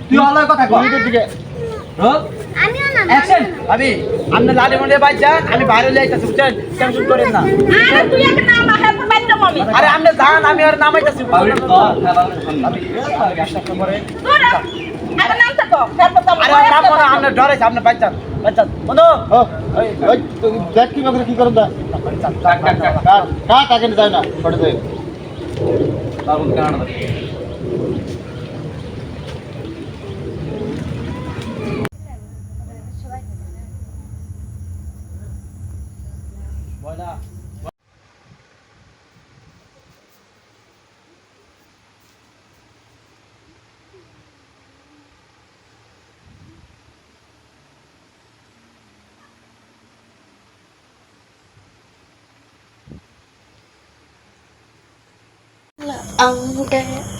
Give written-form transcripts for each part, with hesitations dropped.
তুই অলয় কথা কর দিকে রোজ আমিও না অ্যাকশন ভাবি আপনি লালি মনে বাইক যান আমি বাইরে যাইতাছি বুঝছেন টেনশন করেন না আরে তুই একটা নাম আহে বাইর দাও আমি আরে আপনি যান আমি আর নামাইতাছি ভাবি ভাবি গ্যাসটা করে তোর আরে নাম তো তারপর তো আরে নাম মনে আপনি ডরাইছে আপনি বাইক যান বন্ধু ওই দেখ কি বাকরে কি করুন দা কাট আগে যায় না পড়ে যায় বাবু কান বয়লা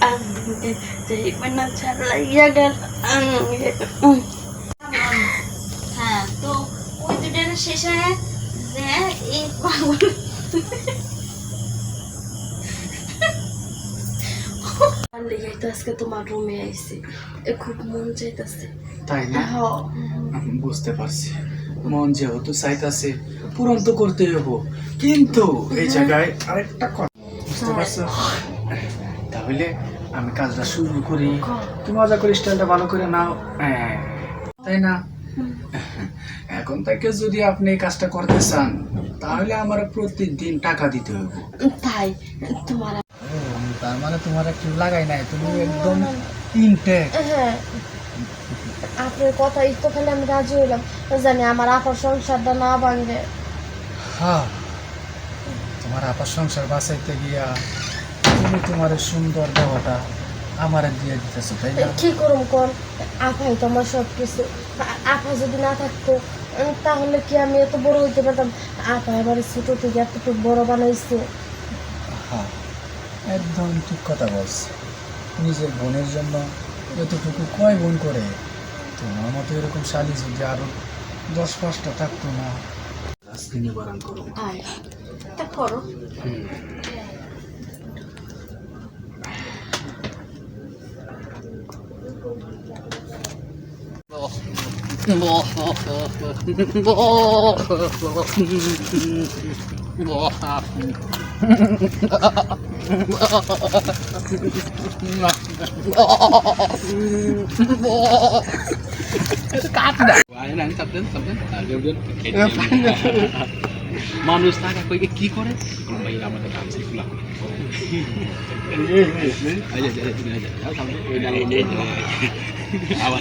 angge jadi mana cara ya dan angge হ্যাঁ তো ওই দুটার শেষে যে এই পাগল লেগে তো আজকে তোমার রুমে আইছি খুব মন চাইতেছে তাই না আমি বুঝতে পারছি মন যেহেতু চাইতাছে পূরণ তো করতেই হবো কিন্তু এই জায়গায় আরেকটা কথা বুঝতে পারছো তাহলে আমি কাজটা শুরু করি তুমি মজা করে স্টাইলটা ভালো করে নাও তাই না এখন থেকে যদি আপনি এই কাজটা করতে চান তাহলে আমার প্রতিদিন টাকা দিতে হবে তাই তোমার তার মানে তোমার একটু লাগাই নাই তুমি একদম ইনটেক হ্যাঁ আপনার কথা তো খালি আমি রাজি হইলাম জানি আমার আপার সংসারটা না ভাঙবে হ্যাঁ তোমার আপার সংসার বাঁচাইতে গিয়া তুমি তোমার সুন্দর দেহটা আমার দিয়ে দিতেছো তাই না কি করুম কোন আপাই তো আমার সব কিছু আপা যদি না থাকতো তাহলে কি আমি এত বড় হইতে পারতাম আপা এবার ছোট থেকে এতটুকু বড় বানাইছে হ্যাঁ একদম ঠিক কথা বলছি নিজের বোনের জন্য এতটুকু কয় বোন করে তোমার মতো এরকম শালি যদি আরো 10-5টা থাকতো না আজকে নিবারণ করো আয় তা করো মানুষ টাকা কই কি করে ভাই আমাদের কাজ শিখলাম আবার